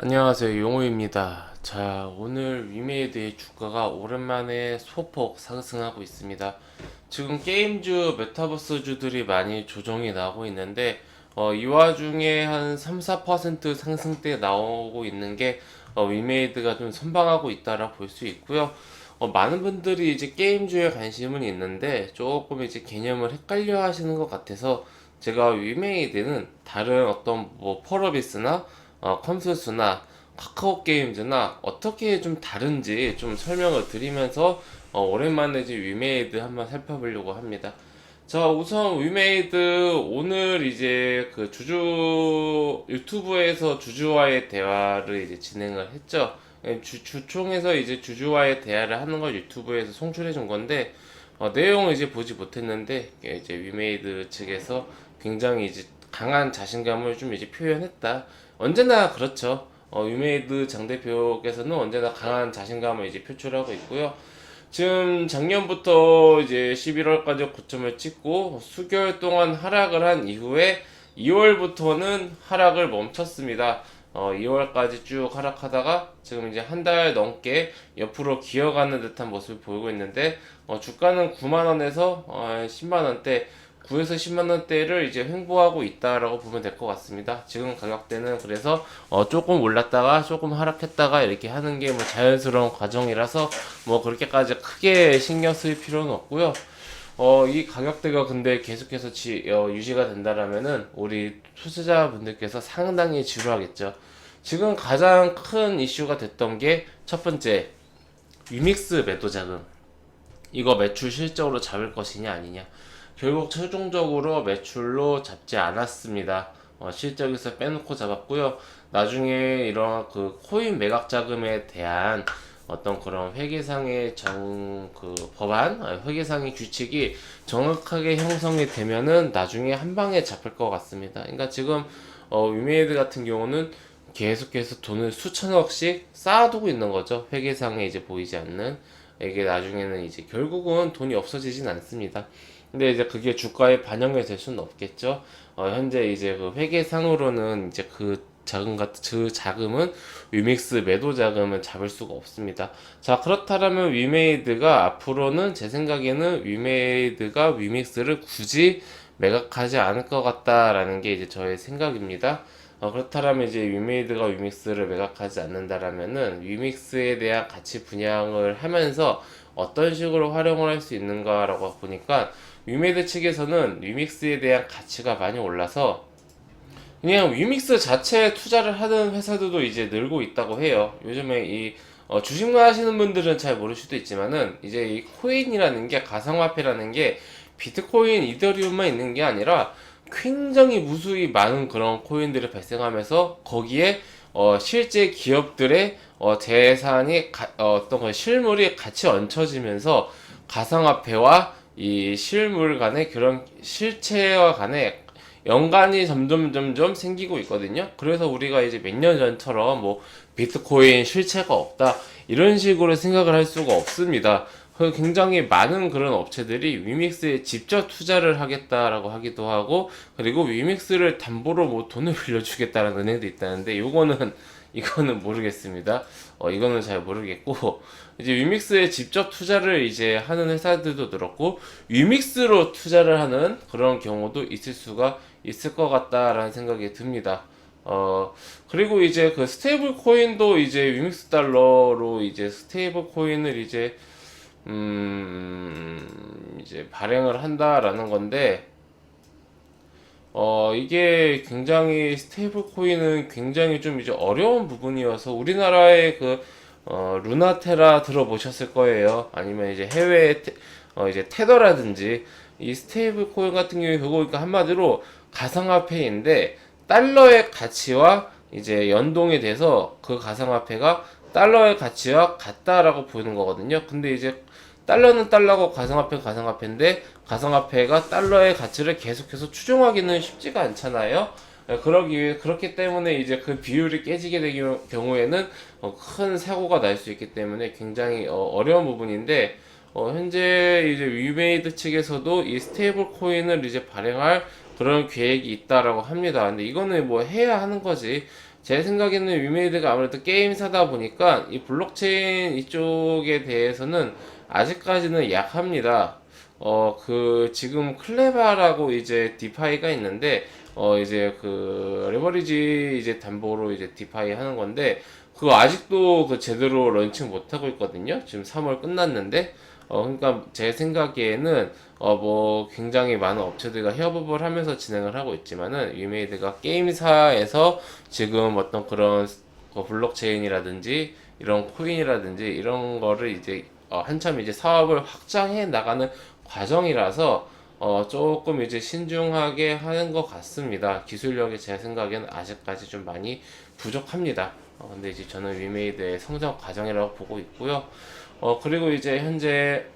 안녕하세요, 용호입니다. 자, 오늘 위메이드의 주가가 오랜만에 소폭 상승하고 있습니다. 지금 게임주, 메타버스주들이 많이 조정이 나오고 있는데, 이 와중에 한 3, 4% 상승대 나오고 있는 게, 위메이드가 좀 선방하고 있다라 볼 수 있고요. 많은 분들이 이제 게임주에 관심은 있는데, 조금 이제 개념을 헷갈려 하시는 것 같아서, 제가 위메이드는 다른 어떤 뭐 펄어비스나 컴스수나 카카오 게임즈나 어떻게 좀 다른지 좀 설명을 드리면서 오랜만에 이제 위메이드 한번 살펴보려고 합니다. 자, 우선 위메이드 오늘 이제 그 주주 유튜브에서 주주와의 대화를 이제 진행을 했죠. 주총에서 이제 주주와의 대화를 하는 걸 유튜브에서 송출해 준 건데 내용을 이제 보지 못했는데 이제 위메이드 측에서 굉장히 이제 강한 자신감을 좀 이제 표현했다. 언제나 그렇죠. 위메이드 장 대표께서는 언제나 강한 자신감을 이제 표출하고 있고요. 지금 작년부터 이제 11월까지 고점을 찍고 수개월 동안 하락을 한 이후에 2월부터는 하락을 멈췄습니다. 2월까지 쭉 하락하다가 지금 이제 한 달 넘게 옆으로 기어가는 듯한 모습을 보이고 있는데 주가는 9만원에서 10만원대 9에서 10만원대를 이제 횡보하고 있다라고 보면 될 것 같습니다. 지금 가격대는 그래서 조금 올랐다가 조금 하락했다가 이렇게 하는 게 뭐 자연스러운 과정이라서 뭐 그렇게까지 크게 신경 쓸 필요는 없고요. 이 가격대가 근데 계속해서 유지가 된다라면은 우리 투자자분들께서 상당히 지루하겠죠. 지금 가장 큰 이슈가 됐던 게 첫 번째, 위믹스 매도 자금. 이거 매출 실적으로 잡을 것이냐 아니냐. 결국 최종적으로 매출로 잡지 않았습니다. 실적에서 빼놓고 잡았고요. 나중에 이런 그 코인 매각 자금에 대한 어떤 그런 회계상의 그 법안, 회계상의 규칙이 정확하게 형성이 되면은 나중에 한 방에 잡힐 것 같습니다. 그러니까 지금 위메이드 같은 경우는 계속해서 돈을 수천억씩 쌓아두고 있는 거죠. 회계상에 이제 보이지 않는. 이게 나중에는 이제 결국은 돈이 없어지진 않습니다. 근데 이제 그게 주가에 반영이 될 수는 없겠죠. 현재 이제 그 회계상으로는 이제 그 자금은 위믹스 매도 자금은 잡을 수가 없습니다. 자, 그렇다면 위메이드가 앞으로는 제 생각에는 위메이드가 위믹스를 굳이 매각하지 않을 것 같다라는 게 이제 저의 생각입니다. 그렇다면 이제 위메이드가 위믹스를 매각하지 않는다라면은 위믹스에 대한 가치 분양을 하면서 어떤 식으로 활용을 할 수 있는가라고 보니까 위메이드 측에서는 위믹스에 대한 가치가 많이 올라서 그냥 위믹스 자체에 투자를 하는 회사들도 이제 늘고 있다고 해요. 요즘에 이 주식만 하시는 분들은 잘 모를 수도 있지만은 이제 이 코인이라는 게 가상화폐라는 게 비트코인, 이더리움만 있는 게 아니라 굉장히 무수히 많은 그런 코인들이 발생하면서 거기에 실제 기업들의 재산이 어떤 그 실물이 같이 얹혀지면서 가상화폐와 이 실물 간의 그런 실체와 간의 연관이 점점 생기고 있거든요. 그래서 우리가 이제 몇 년 전처럼 뭐 비트코인 실체가 없다 이런 식으로 생각을 할 수가 없습니다. 굉장히 많은 그런 업체들이 위믹스에 직접 투자를 하겠다라고 하기도 하고 그리고 위믹스를 담보로 뭐 돈을 빌려주겠다는 은행도 있다는데 이거는 모르겠습니다. 이거는 잘 모르겠고 이제 위믹스에 직접 투자를 이제 하는 회사들도 늘었고 위믹스로 투자를 하는 그런 경우도 있을 수가 있을 것 같다라는 생각이 듭니다. 그리고 이제 그 스테이블 코인도 이제 위믹스 달러로 이제 스테이블 코인을 이제 발행을 한다라는 건데, 이게 굉장히 스테이블 코인은 굉장히 좀 이제 어려운 부분이어서 우리나라의 루나테라 들어보셨을 거예요. 아니면 이제 해외 이제 테더라든지 이 스테이블 코인 같은 경우에 그거 그러니까 한마디로 가상화폐인데 달러의 가치와 이제 연동이 돼서 그 가상화폐가 달러의 가치와 같다라고 보이는 거거든요. 근데 이제 달러는 달러고 가상화폐는 가상화폐인데 가상화폐가 달러의 가치를 계속해서 추종하기는 쉽지가 않잖아요. 그렇기 때문에 이제 그 비율이 깨지게 되는 경우에는 큰 사고가 날 수 있기 때문에 굉장히 어려운 부분인데 현재 이제 위메이드 측에서도 이 스테이블 코인을 이제 발행할 그런 계획이 있다라고 합니다. 근데 이거는 뭐 해야 하는 거지. 제 생각에는 위메이드가 아무래도 게임사다 보니까 이 블록체인 이쪽에 대해서는 아직까지는 약합니다. 지금 클레바라고 이제 디파이가 있는데, 이제 그 레버리지 이제 담보로 이제 디파이 하는 건데, 그거 아직도 그 제대로 런칭 못 하고 있거든요. 지금 3월 끝났는데, 그러니까 제 생각에는 뭐 굉장히 많은 업체들과 협업을 하면서 진행을 하고 있지만은 위메이드가 게임사에서 지금 어떤 그런 블록체인이라든지 이런 코인이라든지 이런 거를 이제 한참 이제 사업을 확장해 나가는 과정이라서 조금 이제 신중하게 하는 것 같습니다. 기술력이 제 생각에는 아직까지 좀 많이 부족합니다. 근데 이제 저는 위메이드의 성장 과정이라고 보고 있고요. 그리고 이제 현재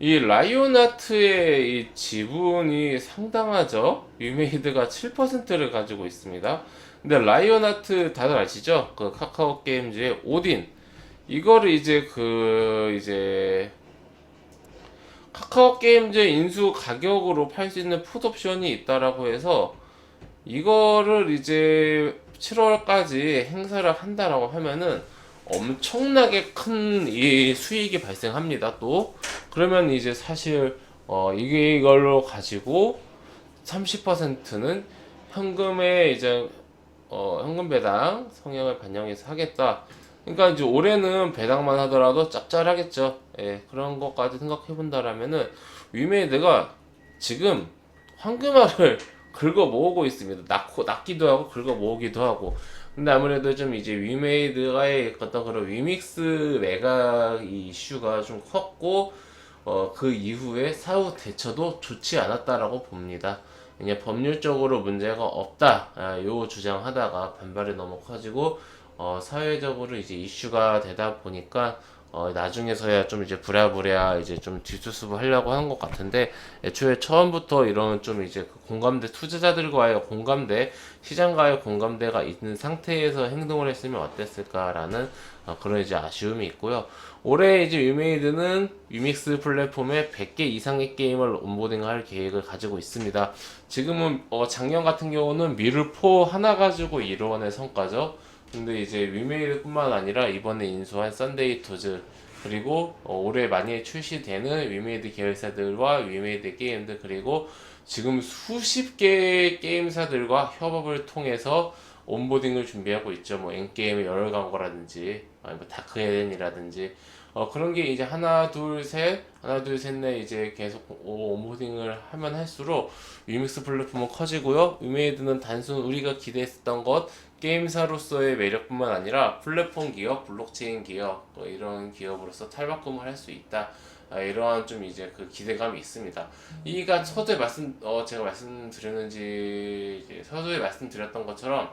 이 라이온하트의 이 지분이 상당하죠. 위메이드가 7%를 가지고 있습니다. 근데 라이온하트 다들 아시죠? 그 카카오 게임즈의 오딘 이거를 이제 카카오 게임즈 인수 가격으로 팔 수 있는 풋옵션이 있다라고 해서 이거를 이제 7월까지 행사를 한다라고 하면은 엄청나게 큰 이 수익이 발생합니다. 또 그러면 이제 사실 이걸로 가지고 30%는 현금에 이제 현금 배당 성향을 반영해서 하겠다. 그러니까 이제 올해는 배당만 하더라도 짭짤하겠죠. 예, 그런 것까지 생각해 본다라면은 위메이드가 지금 황금알을 긁어 모으고 있습니다. 낳기도 하고 긁어 모으기도 하고. 근데 아무래도 좀 이제 위메이드가의 어떤 그런 위믹스 매각 이슈가 좀 컸고, 그 이후에 사후 대처도 좋지 않았다라고 봅니다. 그냥 법률적으로 문제가 없다, 요 주장하다가 반발이 너무 커지고, 사회적으로 이제 이슈가 되다 보니까, 나중에서야 좀 이제 부랴부랴 이제 좀 뒷수습을 하려고 하는 것 같은데, 애초에 처음부터 이런 좀 이제 그 공감대, 투자자들과의 공감대, 시장과의 공감대가 있는 상태에서 행동을 했으면 어땠을까라는 그런 이제 아쉬움이 있고요. 올해 이제 위메이드는 위믹스 플랫폼에 100개 이상의 게임을 온보딩할 계획을 가지고 있습니다. 지금은 작년 같은 경우는 미르4 하나 가지고 이뤄낸 성과죠. 근데 이제 위메이드뿐만 아니라 이번에 인수한 썬데이 토즈 그리고 올해 많이 출시되는 위메이드 계열사들과 위메이드 게임들 그리고 지금 수십 개의 게임사들과 협업을 통해서 온보딩을 준비하고 있죠. 뭐 엔게임의 열혈 광고라든지 아니 뭐 다크헤덴이라든지 그런 게 이제 하나 둘 셋 넷 이제 계속 온보딩을 하면 할수록 위믹스 플랫폼은 커지고요. 위메이드는 단순 우리가 기대했었던 것 게임사로서의 매력뿐만 아니라 플랫폼 기업, 블록체인 기업 이런 기업으로서 탈바꿈을 할 수 있다. 이러한 좀 이제 그 기대감이 있습니다. 이가 서두에 제가 말씀드렸는지 서두에 말씀드렸던 것처럼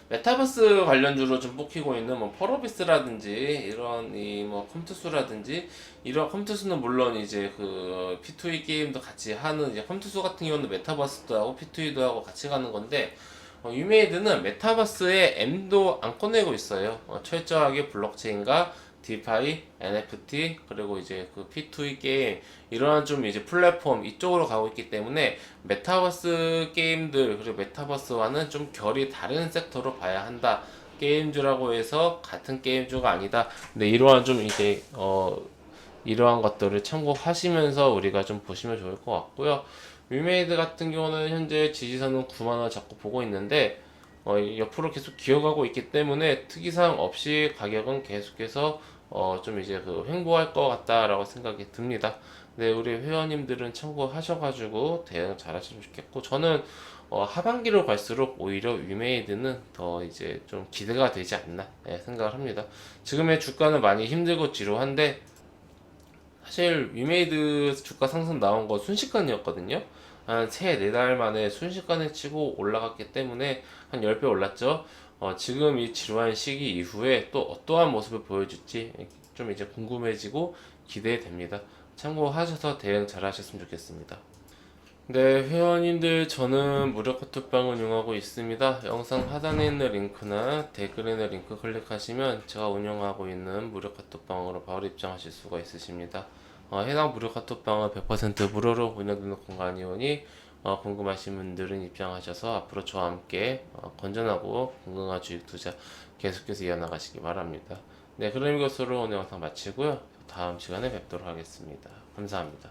메타버스 관련주로 좀 뽑히고 있는 뭐 펄어비스라든지 이런 이 뭐 컴투스라든지 이런 컴투스는 물론 이제 그 P2E 게임도 같이 하는 이제 컴투스 같은 경우는 메타버스도 하고 P2E도 하고 같이 가는 건데 유메이드는 메타버스에 M도 안 꺼내고 있어요. 철저하게 블록체인과 디파이, NFT 그리고 이제 그 P2E 게임 이러한 좀 이제 플랫폼 이쪽으로 가고 있기 때문에 메타버스 게임들 그리고 메타버스와는 좀 결이 다른 섹터로 봐야 한다. 게임주라고 해서 같은 게임주가 아니다. 근데 이러한 좀 이제 이러한 것들을 참고하시면서 우리가 좀 보시면 좋을 것 같고요. 위메이드 같은 경우는 현재 지지선은 9만원 잡고 보고 있는데 옆으로 계속 기어가고 있기 때문에 특이사항 없이 가격은 계속해서 좀 이제 그 횡보할 것 같다라고 생각이 듭니다. 네, 우리 회원님들은 참고하셔가지고 대응 잘 하시면 좋겠고 저는 하반기로 갈수록 오히려 위메이드는 더 이제 좀 기대가 되지 않나 생각을 합니다. 지금의 주가는 많이 힘들고 지루한데 사실 위메이드 주가 상승 나온 거 순식간이었거든요. 한 3, 4달 만에 순식간에 치고 올라갔기 때문에 한 10배 올랐죠. 지금 이 지루한 시기 이후에 또 어떠한 모습을 보여줄지 좀 이제 궁금해지고 기대됩니다. 참고하셔서 대응 잘 하셨으면 좋겠습니다. 네, 회원님들 저는 무료 카톡방을 운영하고 있습니다. 영상 하단에 있는 링크나 댓글에 있는 링크 클릭하시면 제가 운영하고 있는 무료 카톡방으로 바로 입장하실 수가 있으십니다. 해당 무료 카톡방은 100% 무료로 운영되는 공간이오니 궁금하신 분들은 입장하셔서 앞으로 저와 함께 건전하고 건강한 주식 투자 계속해서 이어나가시기 바랍니다. 네, 그럼 이것으로 오늘 영상 마치고요. 다음 시간에 뵙도록 하겠습니다. 감사합니다.